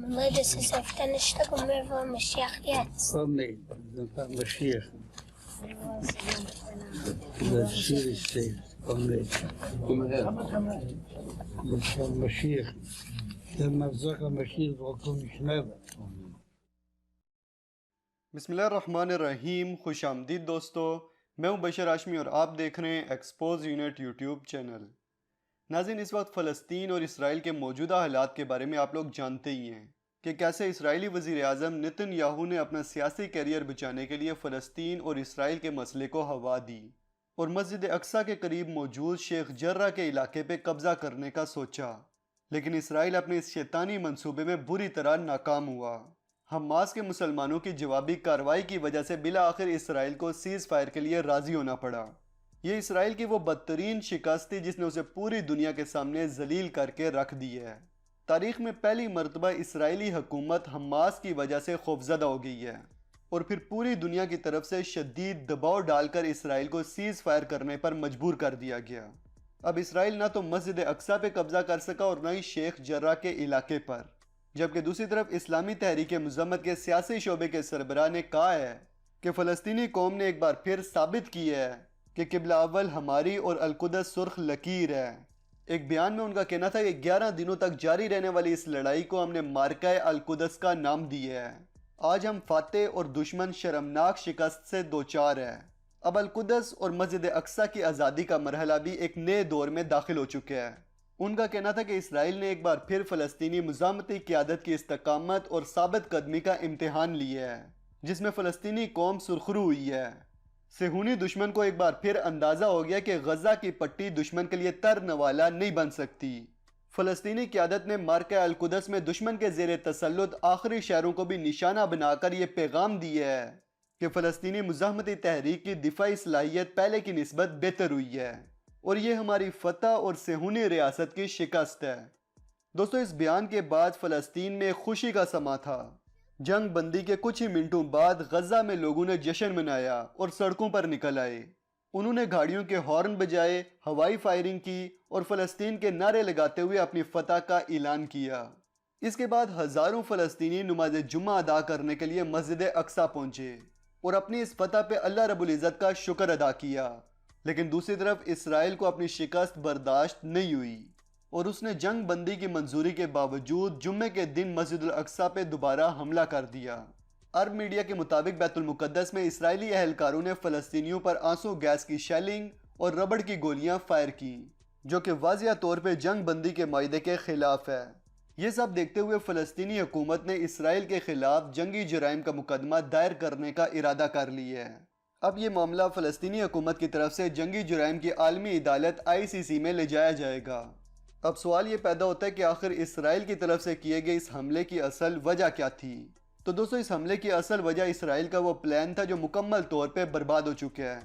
مدرسة سفتن اشتغل مرة مشيخ ياتس صلي مشيخ بشير الشيخ صلي مشيخ لما بزاق مشيخ وكم شنب. بسم اللہ الرحمن الرحیم. خوش آمدید دوستو. میں ہوں بشر ہاشمی اور آپ دیکھ رہے ہیں ایکسپوز یونٹ یوٹیوب چینل. ناظرین، اس وقت فلسطین اور اسرائیل کے موجودہ حالات کے بارے میں آپ لوگ جانتے ہی ہیں کہ کیسے اسرائیلی وزیر اعظم نتن یاہو نے اپنا سیاسی کیریئر بچانے کے لیے فلسطین اور اسرائیل کے مسئلے کو ہوا دی اور مسجد اقصی کے قریب موجود شیخ جرہ کے علاقے پہ قبضہ کرنے کا سوچا، لیکن اسرائیل اپنے اس شیطانی منصوبے میں بری طرح ناکام ہوا. حماس کے مسلمانوں کی جوابی کارروائی کی وجہ سے بالآخر اسرائیل کو سیز فائر کے لیے راضی ہونا پڑا. یہ اسرائیل کی وہ بدترین شکست تھی جس نے اسے پوری دنیا کے سامنے ذلیل کر کے رکھ دی ہے. تاریخ میں پہلی مرتبہ اسرائیلی حکومت حماس کی وجہ سے خوفزدہ ہو گئی ہے اور پھر پوری دنیا کی طرف سے شدید دباؤ ڈال کر اسرائیل کو سیز فائر کرنے پر مجبور کر دیا گیا. اب اسرائیل نہ تو مسجد اقصی پہ قبضہ کر سکا اور نہ ہی شیخ جرہ کے علاقے پر، جبکہ دوسری طرف اسلامی تحریک مذمت کے سیاسی شعبے کے سربراہ نے کہا ہے کہ فلسطینی قوم نے ایک بار پھر ثابت کی ہے کہ قبلہ اول ہماری اور القدس سرخ لکیر ہے. ایک بیان میں ان کا کہنا تھا کہ 11 دنوں تک جاری رہنے والی اس لڑائی کو ہم نے مارکہ القدس کا نام دیا ہے. آج ہم فاتح اور دشمن شرمناک شکست سے دوچار ہے. اب القدس اور مسجد اقصی کی آزادی کا مرحلہ بھی ایک نئے دور میں داخل ہو چکا ہے. ان کا کہنا تھا کہ اسرائیل نے ایک بار پھر فلسطینی مزاحمتی قیادت کی استقامت اور ثابت قدمی کا امتحان لیا ہے، جس میں فلسطینی قوم سرخرو ہوئی ہے. صہیونی دشمن کو ایک بار پھر اندازہ ہو گیا کہ غزہ کی پٹی دشمن کے لیے تر نوالا نہیں بن سکتی. فلسطینی قیادت نے مارکہ القدس میں دشمن کے زیر تسلط آخری شہروں کو بھی نشانہ بنا کر یہ پیغام دیا ہے کہ فلسطینی مزاحمتی تحریک کی دفاعی صلاحیت پہلے کی نسبت بہتر ہوئی ہے اور یہ ہماری فتح اور صہیونی ریاست کی شکست ہے. دوستو، اس بیان کے بعد فلسطین میں خوشی کا سما تھا. جنگ بندی کے کچھ ہی منٹوں بعد غزہ میں لوگوں نے جشن منایا اور سڑکوں پر نکل آئے. انہوں نے گاڑیوں کے ہارن بجائے، ہوائی فائرنگ کی اور فلسطین کے نعرے لگاتے ہوئے اپنی فتح کا اعلان کیا. اس کے بعد ہزاروں فلسطینی نماز جمعہ ادا کرنے کے لیے مسجد اقصی پہنچے اور اپنی اس فتح پہ اللہ رب العزت کا شکر ادا کیا. لیکن دوسری طرف اسرائیل کو اپنی شکست برداشت نہیں ہوئی اور اس نے جنگ بندی کی منظوری کے باوجود جمعے کے دن مسجد الاقصی پہ دوبارہ حملہ کر دیا. عرب میڈیا کے مطابق بیت المقدس میں اسرائیلی اہلکاروں نے فلسطینیوں پر آنسو گیس کی شیلنگ اور ربڑ کی گولیاں فائر کی، جو کہ واضح طور پہ جنگ بندی کے معاہدے کے خلاف ہے. یہ سب دیکھتے ہوئے فلسطینی حکومت نے اسرائیل کے خلاف جنگی جرائم کا مقدمہ دائر کرنے کا ارادہ کر لیا ہے. اب یہ معاملہ فلسطینی حکومت کی طرف سے جنگی جرائم کی عالمی عدالت ICC میں لے جایا جائے گا. اب سوال یہ پیدا ہوتا ہے کہ آخر اسرائیل کی طرف سے کیے گئے اس حملے کی اصل وجہ کیا تھی؟ تو دوستو، اس حملے کی اصل وجہ اسرائیل کا وہ پلان تھا جو مکمل طور پہ برباد ہو چکا ہے.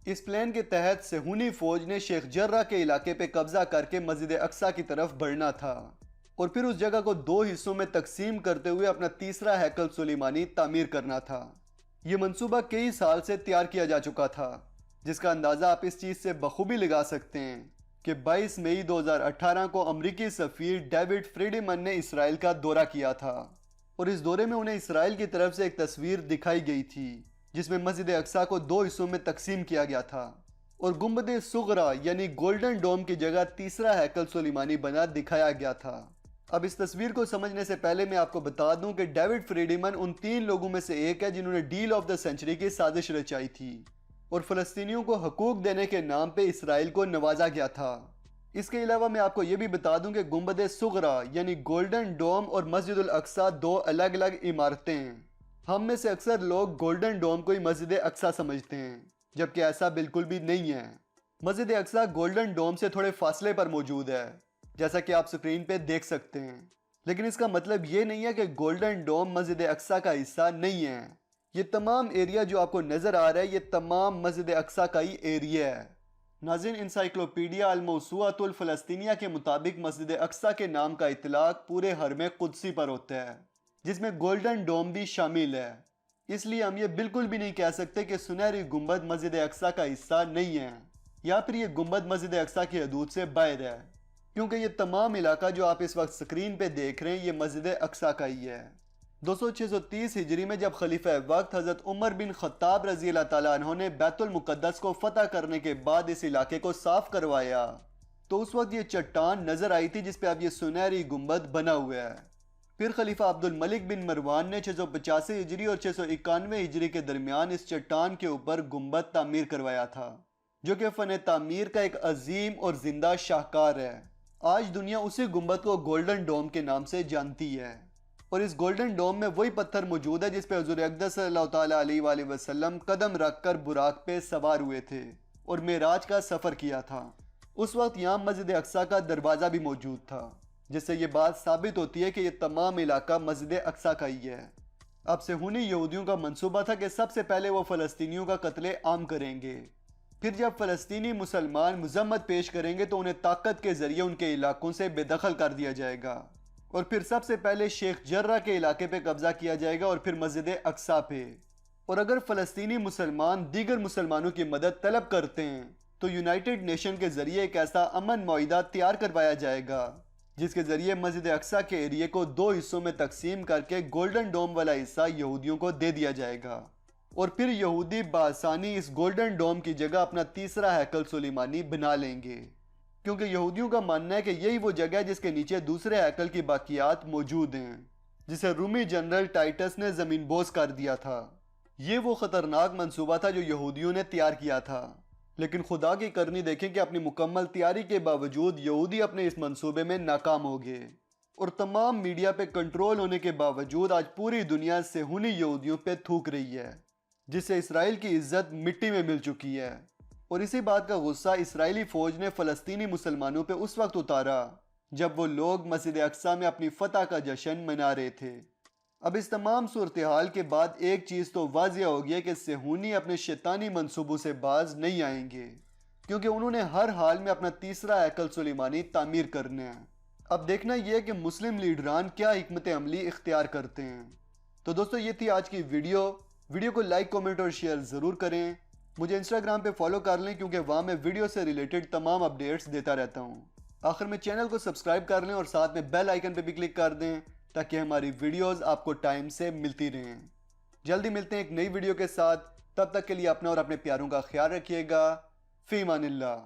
اس پلان کے تحت صہیونی فوج نے شیخ جرہ کے علاقے پہ قبضہ کر کے مسجد اقصی کی طرف بڑھنا تھا اور پھر اس جگہ کو 2 حصوں میں تقسیم کرتے ہوئے اپنا تیسرا ہیکل سلیمانی تعمیر کرنا تھا. یہ منصوبہ کئی سال سے تیار کیا جا چکا تھا، جس کا اندازہ آپ اس چیز سے بخوبی لگا سکتے ہیں کہ 22 مئی 2018 کو امریکی سفیر ڈیوڈ فریڈمن نے اسرائیل کا دورہ کیا تھا اور اس دورے میں انہیں اسرائیل کی طرف سے ایک تصویر دکھائی گئی تھی جس میں مسجد اقصی کو 2 حصوں میں تقسیم کیا گیا تھا اور گنبد صغرا یعنی گولڈن ڈوم کی جگہ تیسرا ہیکل سلیمانی بنا دکھایا گیا تھا. اب اس تصویر کو سمجھنے سے پہلے میں آپ کو بتا دوں کہ ڈیوڈ فریڈمن ان 3 لوگوں میں سے ایک ہے جنہوں نے ڈیل آف دا سینچری کی سازش رچائی تھی اور فلسطینیوں کو حقوق دینے کے نام پہ اسرائیل کو نوازا گیا تھا. اس کے علاوہ میں آپ کو یہ بھی بتا دوں کہ گنبد صغرا یعنی گولڈن ڈوم اور مسجد الاقصی 2 الگ الگ عمارتیں ہیں. ہم میں سے اکثر لوگ گولڈن ڈوم کو ہی مسجد اقصی سمجھتے ہیں، جبکہ ایسا بالکل بھی نہیں ہے. مسجد اقصی گولڈن ڈوم سے تھوڑے فاصلے پر موجود ہے، جیسا کہ آپ سکرین پہ دیکھ سکتے ہیں. لیکن اس کا مطلب یہ نہیں ہے کہ گولڈن ڈوم مسجد اقصی کا حصہ نہیں ہے. یہ تمام ایریا جو آپ کو نظر آ رہا ہے، یہ تمام مسجد اقصی کا ہی ایریا ہے. ناظرین، انسائکلوپیڈیا الموسوعۃ الفلسطینیہ کے مطابق مسجد اقصی کے نام کا اطلاق پورے حرم قدسی پر ہوتا ہے، جس میں گولڈن ڈوم بھی شامل ہے. اس لیے ہم یہ بالکل بھی نہیں کہہ سکتے کہ سنہری گنبد مسجد اقصی کا حصہ نہیں ہے یا پھر یہ گنبد مسجد اقصی کی حدود سے باہر ہے. کیونکہ یہ تمام علاقہ جو آپ اس وقت سکرین پہ دیکھ رہے ہیں یہ مسجد اقصیٰ کا ہی ہے۔ 630 ہجری میں جب خلیفہ وقت حضرت عمر بن خطاب رضی اللہ تعالیٰ عنہ نے بیت المقدس کو فتح کرنے کے بعد اس علاقے کو صاف کروایا تو اس وقت یہ چٹان نظر آئی تھی جس پہ اب یہ سنہری گنبد بنا ہوا ہے۔ پھر خلیفہ عبد الملک بن مروان نے 685 ہجری اور 691 ہجری کے درمیان اس چٹان کے اوپر گنبد تعمیر کروایا تھا، جو کہ فن تعمیر کا ایک عظیم اور زندہ شاہکار ہے۔ آج دنیا اسی گنبد کو گولڈن ڈوم کے نام سے جانتی ہے، اور اس گولڈن ڈوم میں وہی پتھر موجود ہے جس پہ حضور اقدس صلی اللہ تعالیٰ علیہ وآلہ وسلم قدم رکھ کر براق پہ سوار ہوئے تھے اور معراج کا سفر کیا تھا۔ اس وقت یہاں مسجد اقصیٰ کا دروازہ بھی موجود تھا، جس سے یہ بات ثابت ہوتی ہے کہ یہ تمام علاقہ مسجد اقصیٰ کا ہی ہے۔ اب صہیونی یہودیوں کا منصوبہ تھا کہ سب سے پہلے وہ فلسطینیوں کا قتل عام کریں گے، پھر جب فلسطینی مسلمان مذمت پیش کریں گے تو انہیں طاقت کے ذریعے ان کے علاقوں سے بے دخل کر دیا جائے گا، اور پھر سب سے پہلے شیخ جرہ کے علاقے پہ قبضہ کیا جائے گا اور پھر مسجد اقصیٰ پہ۔ اور اگر فلسطینی مسلمان دیگر مسلمانوں کی مدد طلب کرتے ہیں تو یونائٹڈ نیشن کے ذریعے ایک ایسا امن معاہدہ تیار کروایا جائے گا جس کے ذریعے مسجد اقصیٰ کے ایریے کو 2 حصوں میں تقسیم کر کے گولڈن ڈوم والا حصہ یہودیوں کو دے دیا جائے گا، اور پھر یہودی بآسانی اس گولڈن ڈوم کی جگہ اپنا تیسرا ہیکل سلیمانی بنا لیں گے، کیونکہ یہودیوں کا ماننا ہے کہ یہی وہ جگہ ہے جس کے نیچے دوسرے ہیکل کی باقیات موجود ہیں جسے رومی جنرل ٹائٹس نے زمین بوس کر دیا تھا۔ یہ وہ خطرناک منصوبہ تھا جو یہودیوں نے تیار کیا تھا، لیکن خدا کی کرنی دیکھیں کہ اپنی مکمل تیاری کے باوجود یہودی اپنے اس منصوبے میں ناکام ہو گئے، اور تمام میڈیا پہ کنٹرول ہونے کے باوجود آج پوری دنیا صہیونی یہودیوں پہ تھوک رہی ہے، جس سے اسرائیل کی عزت مٹی میں مل چکی ہے۔ اور اسی بات کا غصہ اسرائیلی فوج نے فلسطینی مسلمانوں پہ اس وقت اتارا جب وہ لوگ مسجد اقصیٰ میں اپنی فتح کا جشن منا رہے تھے۔ اب اس تمام صورتحال کے بعد ایک چیز تو واضح ہو گئی ہے کہ صہیونی اپنے شیطانی منصوبوں سے باز نہیں آئیں گے، کیونکہ انہوں نے ہر حال میں اپنا تیسرا ہیکل سلیمانی تعمیر کرنا ہے۔ اب دیکھنا یہ ہے کہ مسلم لیڈران کیا حکمت عملی اختیار کرتے ہیں۔ تو دوستو یہ تھی آج کی ویڈیو کو لائک، کومنٹ اور شیئر ضرور کریں۔ مجھے انسٹاگرام پہ فالو کر لیں کیونکہ وہاں میں ویڈیو سے ریلیٹڈ تمام اپڈیٹس دیتا رہتا ہوں۔ آخر میں چینل کو سبسکرائب کر لیں اور ساتھ میں بیل آئیکن پہ بھی کلک کر دیں تاکہ ہماری ویڈیوز آپ کو ٹائم سے ملتی رہیں۔ جلدی ملتے ہیں ایک نئی ویڈیو کے ساتھ، تب تک کے لیے اپنا اور اپنے پیاروں کا خیال رکھیے گا۔ فی امان اللہ۔